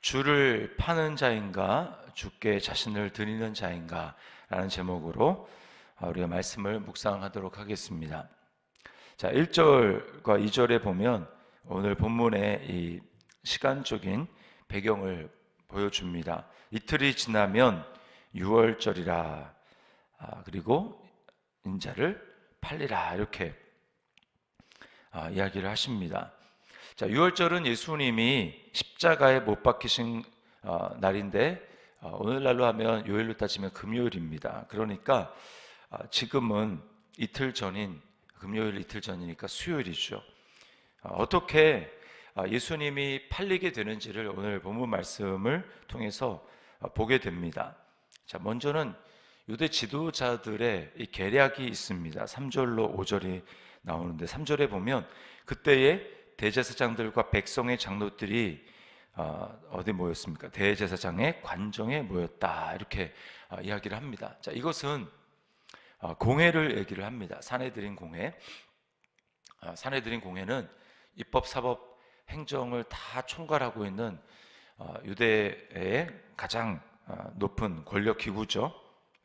주를 파는 자인가 주께 자신을 드리는 자인가 라는 제목으로 우리가 말씀을 묵상하도록 하겠습니다. 자, 1절과 2절에 보면 오늘 본문의 이 시간적인 배경을 보여줍니다. 이틀이 지나면 6월절이라 그리고 인자를 팔리라 이렇게 이야기를 하십니다. 자, 6월절은 예수님이 십자가에 못 박히신 날인데 오늘날로 하면 요일로 따지면 금요일입니다. 그러니까 지금은 이틀 전인 금요일 이틀 전이니까 수요일이죠. 어떻게 예수님이 팔리게 되는지를 오늘 본문 말씀을 통해서 보게 됩니다. 자, 먼저는 유대 지도자들의 이 계략이 있습니다. 3절로 5절이 나오는데 3절에 보면 그때에 대제사장들과 백성의 장로들이 어디 모였습니까? 대제사장의 관정에 모였다 이렇게 이야기를 합니다. 자, 이것은 공회를 얘기를 합니다. 사내들인 공회. 사내들인 공회는 입법, 사법, 행정을 다 총괄하고 있는 유대의 가장 높은 권력 기구죠.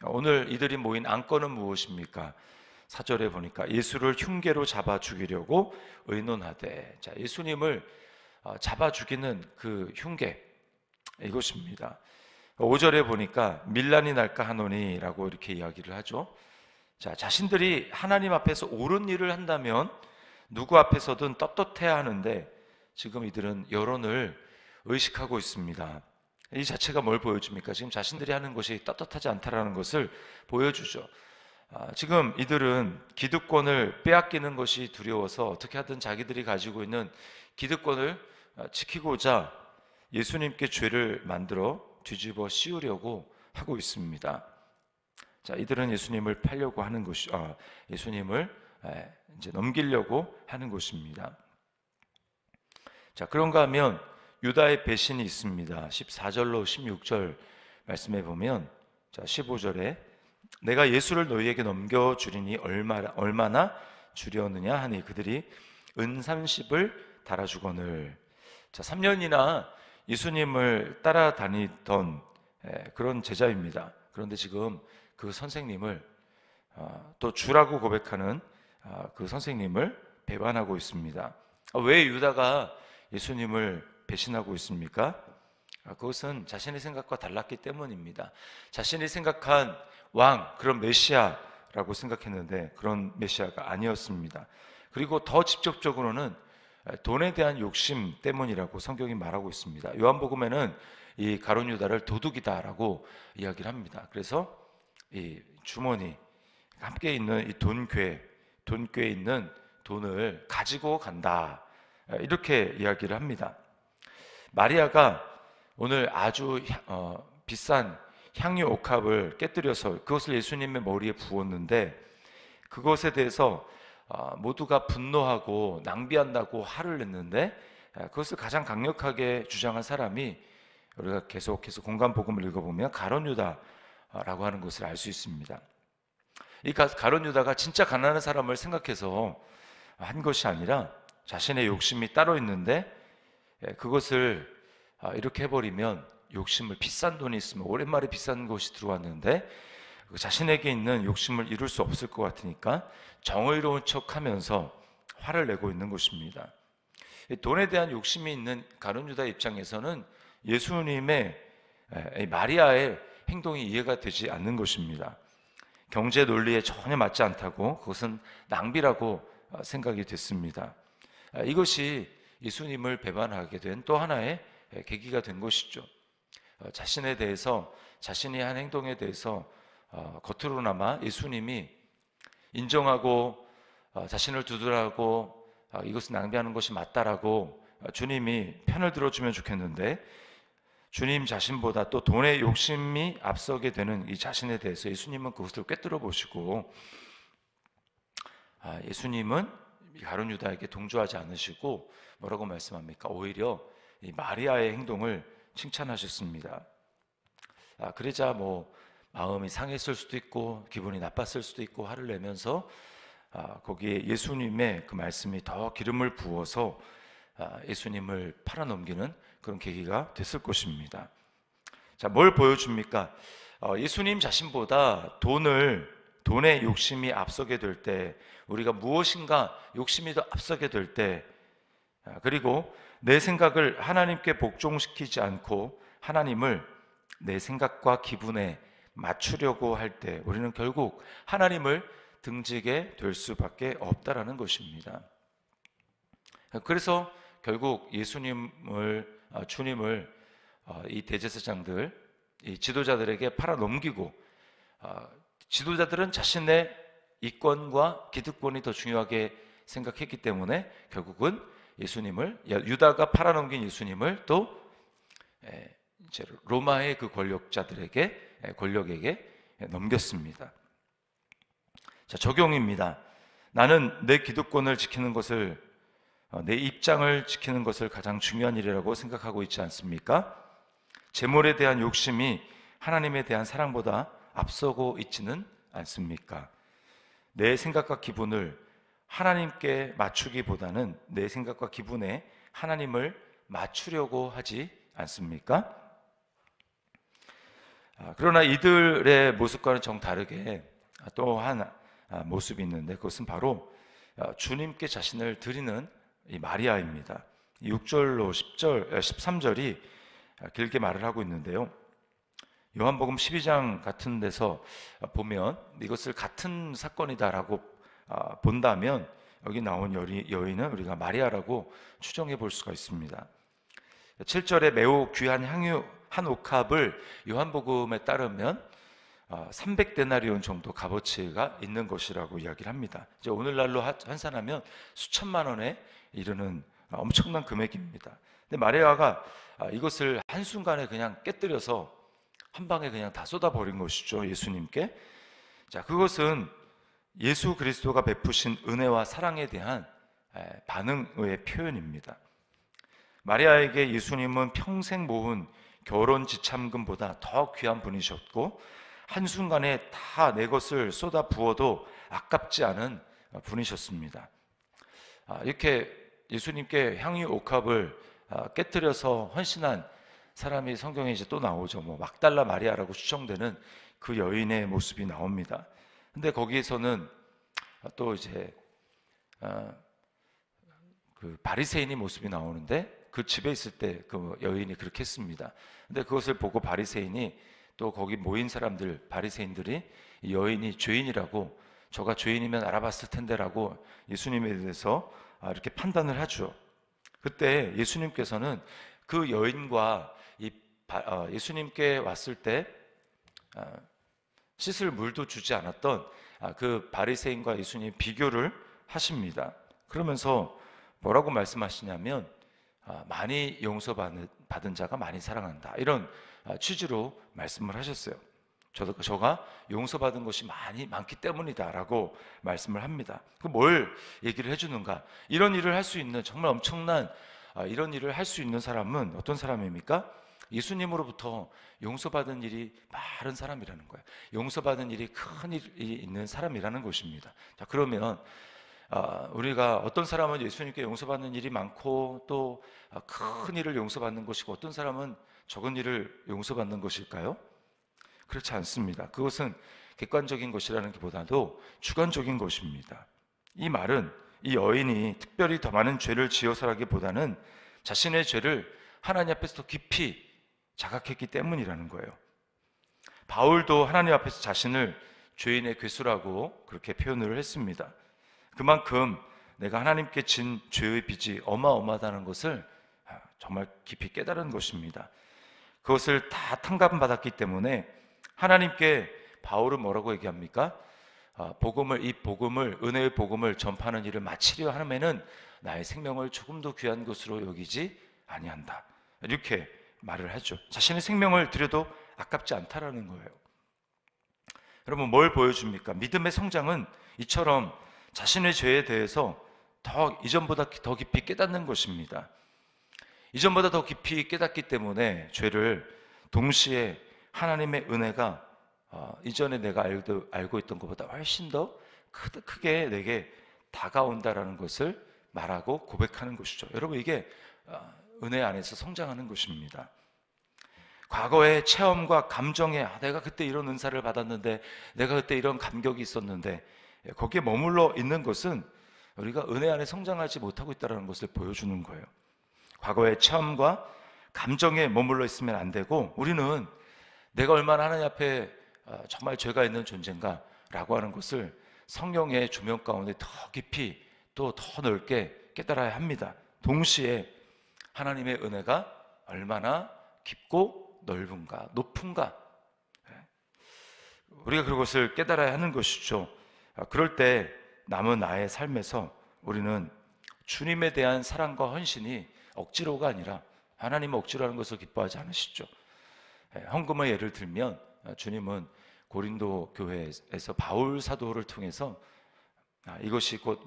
오늘 이들이 모인 안건은 무엇입니까? 4절에 보니까 예수를 흉계로 잡아 죽이려고 의논하되, 자, 예수님을 잡아 죽이는 그 흉계, 이것입니다. 5절에 보니까 밀란이 날까 하노니라고 이렇게 이야기를 하죠. 자, 자신들이 하나님 앞에서 옳은 일을 한다면 누구 앞에서든 떳떳해야 하는데 지금 이들은 여론을 의식하고 있습니다. 이 자체가 뭘 보여줍니까? 지금 자신들이 하는 것이 떳떳하지 않다라는 것을 보여주죠. 지금 이들은 기득권을 빼앗기는 것이 두려워서 어떻게 하든 자기들이 가지고 있는 기득권을 지키고자 예수님께 죄를 만들어 뒤집어 씌우려고 하고 있습니다. 자, 이들은 예수님을 팔려고 하는 것이, 예수님을 이제 넘기려고 하는 것입니다. 자, 그런가 하면 유다의 배신이 있습니다. 14절로 16절 말씀해 보면, 자, 15절에 내가 예수를 너희에게 넘겨주리니 얼마나 주려느냐 하니 그들이 은 30을 달아주거늘. 자, 3년이나 예수님을 따라다니던 그런 제자입니다. 그런데 지금 그 선생님을 또 주라고 고백하는 그 선생님을 배반하고 있습니다. 왜 유다가 예수님을 배신하고 있습니까? 그것은 자신의 생각과 달랐기 때문입니다. 자신이 생각한 왕, 그런 메시아라고 생각했는데 그런 메시아가 아니었습니다. 그리고 더 직접적으로는 돈에 대한 욕심 때문이라고 성경이 말하고 있습니다. 요한복음에는 이 가룟 유다를 도둑이다라고 이야기를 합니다. 그래서 이 주머니 함께 있는 이 돈궤에 있는 돈을 가지고 간다 이렇게 이야기를 합니다. 마리아가 오늘 아주 비싼 향유 옥합을 깨뜨려서 그것을 예수님의 머리에 부었는데 그것에 대해서 모두가 분노하고 낭비한다고 화를 냈는데 그것을 가장 강력하게 주장한 사람이 우리가 계속해서 공간 복음을 읽어보면 가룟 유다라고 하는 것을 알 수 있습니다. 이 가룟 유다가 진짜 가난한 사람을 생각해서 한 것이 아니라 자신의 욕심이 따로 있는데 그것을 이렇게 해버리면 욕심을, 비싼 돈이 있으면 오랜만에 비싼 것이 들어왔는데 자신에게 있는 욕심을 이룰 수 없을 것 같으니까 정의로운 척하면서 화를 내고 있는 것입니다. 돈에 대한 욕심이 있는 가룟 유다 입장에서는 예수님의 마리아의 행동이 이해가 되지 않는 것입니다. 경제 논리에 전혀 맞지 않다고, 그것은 낭비라고 생각이 됐습니다. 이것이 예수님을 배반하게 된 또 하나의 계기가 된 것이죠. 자신에 대해서, 자신이 한 행동에 대해서 겉으로나마 예수님이 인정하고 자신을 두드러하고 이것은 낭비하는 것이 맞다라고 주님이 편을 들어주면 좋겠는데 주님 자신보다 또 돈의 욕심이 앞서게 되는 이 자신에 대해서 예수님은 그것을 꿰뚫어 보시고 예수님은 가룟 유다에게 동조하지 않으시고 뭐라고 말씀합니까? 오히려 이 마리아의 행동을 칭찬하셨습니다. 그러자 뭐 마음이 상했을 수도 있고 기분이 나빴을 수도 있고 화를 내면서 거기에 예수님의 그 말씀이 더 기름을 부어서 예수님을 팔아넘기는 그런 계기가 됐을 것입니다. 자, 뭘 보여줍니까? 예수님 자신보다 돈의 욕심이 앞서게 될 때, 우리가 무엇인가 욕심이 더 앞서게 될 때, 그리고 내 생각을 하나님께 복종시키지 않고 하나님을 내 생각과 기분에 맞추려고 할 때 우리는 결국 하나님을 등지게 될 수밖에 없다라는 것입니다. 그래서 결국 주님을 이 대제사장들, 이 지도자들에게 팔아넘기고, 지도자들은 자신의 이권과 기득권이 더 중요하게 생각했기 때문에 결국은 유다가 팔아넘긴 예수님을 또 이제 로마의 그 권력에게 넘겼습니다. 자, 적용입니다. 나는 내 기득권을 지키는 것을, 내 입장을 지키는 것을 가장 중요한 일이라고 생각하고 있지 않습니까? 재물에 대한 욕심이 하나님에 대한 사랑보다 앞서고 있지는 않습니까? 내 생각과 기분을 하나님께 맞추기보다는 내 생각과 기분에 하나님을 맞추려고 하지 않습니까? 그러나 이들의 모습과는 정다르게 또 한 모습이 있는데, 그것은 바로 주님께 자신을 드리는 이 마리아입니다. 6절로 13절이 길게 말을 하고 있는데요, 요한복음 12장 같은 데서 보면 이것을 같은 사건이다라고 본다면 여기 나온 여인은 우리가 마리아라고 추정해 볼 수가 있습니다. 7절에 매우 귀한 향유 한 옥합을 요한복음에 따르면 300데나리온 정도 값어치가 있는 것이라고 이야기를 합니다. 이제 오늘날로 환산하면 수천만 원에 이르는 엄청난 금액입니다. 근데 마리아가 이것을 한순간에 그냥 깨뜨려서 한 방에 그냥 다 쏟아버린 것이죠, 예수님께. 자, 그것은 예수 그리스도가 베푸신 은혜와 사랑에 대한 반응의 표현입니다. 마리아에게 예수님은 평생 모은 결혼 지참금보다 더 귀한 분이셨고, 한순간에 다 내 것을 쏟아 부어도 아깝지 않은 분이셨습니다. 이렇게 예수님께 향유 옥합을 깨뜨려서 헌신한 사람이 성경에 이제 또 나오죠. 막달라 마리아라고 추정되는 그 여인의 모습이 나옵니다. 근데 거기에서는 또 이제 그 바리새인의 모습이 나오는데, 그 집에 있을 때 그 여인이 그렇게 했습니다. 근데 그것을 보고 바리새인이, 또 거기 모인 사람들, 바리새인들이 이 여인이 죄인이라고, 저가 죄인이면 알아봤을 텐데라고 예수님에 대해서 이렇게 판단을 하죠. 그때 예수님께서는 그 여인과 예수님께 왔을 때 씻을 물도 주지 않았던 그 바리새인과 예수님 비교를 하십니다. 그러면서 뭐라고 말씀하시냐면, 많이 용서받은 자가 많이 사랑한다, 이런 취지로 말씀을 하셨어요. 저가 용서받은 것이 많기 때문이다 라고 말씀을 합니다. 뭘 얘기를 해주는가? 이런 일을 할 수 있는, 정말 엄청난 이런 일을 할 수 있는 사람은 어떤 사람입니까? 예수님으로부터 용서받은 일이 많은 사람이라는 거예요. 용서받은 일이 큰 일이 있는 사람이라는 것입니다. 자, 그러면 우리가, 어떤 사람은 예수님께 용서받는 일이 많고 또 큰 일을 용서받는 것이고, 어떤 사람은 적은 일을 용서받는 것일까요? 그렇지 않습니다. 그것은 객관적인 것이라는 것보다도 주관적인 것입니다. 이 말은 이 여인이 특별히 더 많은 죄를 지어서라기보다는 자신의 죄를 하나님 앞에서 더 깊이 자각했기 때문이라는 거예요. 바울도 하나님 앞에서 자신을 죄인의 괴수라고 그렇게 표현을 했습니다. 그만큼 내가 하나님께 진 죄의 빚이 어마어마하다는 것을 정말 깊이 깨달은 것입니다. 그것을 다 탕감받았기 때문에 하나님께 바울은 뭐라고 얘기합니까? 은혜의 복음을 전파하는 일을 마치려 하면은 나의 생명을 조금 더 귀한 것으로 여기지 아니한다, 이렇게 말을 하죠. 자신의 생명을 드려도 아깝지 않다라는 거예요. 여러분, 뭘 보여줍니까? 믿음의 성장은 이처럼 자신의 죄에 대해서 이전보다 더 깊이 깨닫는 것입니다. 이전보다 더 깊이 깨닫기 때문에 죄를, 동시에 하나님의 은혜가 이전에 내가 알고 있던 것보다 훨씬 더 크게 내게 다가온다라는 것을 말하고 고백하는 것이죠. 여러분, 이게 은혜 안에서 성장하는 것입니다. 과거의 체험과 감정에 내가 그때 이런 은사를 받았는데, 내가 그때 이런 감격이 있었는데, 거기에 머물러 있는 것은 우리가 은혜 안에 성장하지 못하고 있다는 것을 보여주는 거예요. 과거의 체험과 감정에 머물러 있으면 안 되고, 우리는 내가 얼마나 하나님 앞에 정말 죄가 있는 존재인가 라고 하는 것을 성령의 조명 가운데 더 깊이 또 더 넓게 깨달아야 합니다. 동시에 하나님의 은혜가 얼마나 깊고 넓은가, 높은가, 우리가 그것을 깨달아야 하는 것이죠. 그럴 때 남은 나의 삶에서 우리는 주님에 대한 사랑과 헌신이 억지로가 아니라, 하나님은 억지로 하는 것을 기뻐하지 않으시죠. 헌금의 예를 들면, 주님은 고린도 교회에서 바울 사도를 통해서 이것이 곧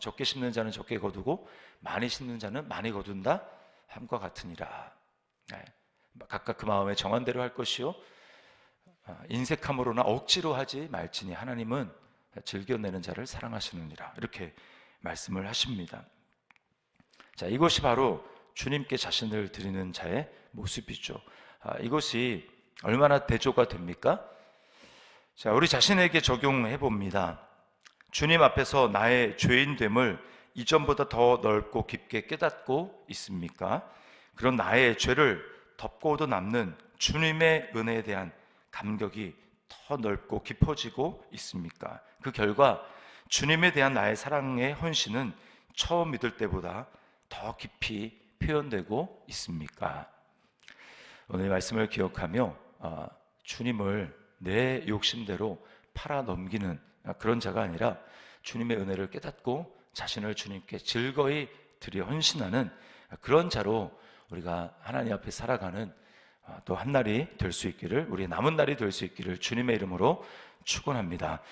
적게 심는 자는 적게 거두고 많이 심는 자는 많이 거둔다 함과 같으니라. 각각 그 마음에 정한 대로 할 것이요, 인색함으로나 억지로 하지 말지니 하나님은 즐겨내는 자를 사랑하시느니라. 이렇게 말씀을 하십니다. 자, 이것이 바로 주님께 자신을 드리는 자의 모습이죠. 이것이 얼마나 대조가 됩니까? 자, 우리 자신에게 적용해 봅니다. 주님 앞에서 나의 죄인됨을 이전보다 더 넓고 깊게 깨닫고 있습니까? 그런 나의 죄를 덮고도 남는 주님의 은혜에 대한 감격이 더 넓고 깊어지고 있습니까? 그 결과 주님에 대한 나의 사랑의 헌신은 처음 믿을 때보다 더 깊이 표현되고 있습니까? 오늘 말씀을 기억하며 주님을 내 욕심대로 팔아 넘기는 그런 자가 아니라, 주님의 은혜를 깨닫고 자신을 주님께 즐거이 드려 헌신하는 그런 자로 우리가 하나님 앞에 살아가는 또 한 날이 될 수 있기를, 우리의 남은 날이 될 수 있기를 주님의 이름으로 축원합니다.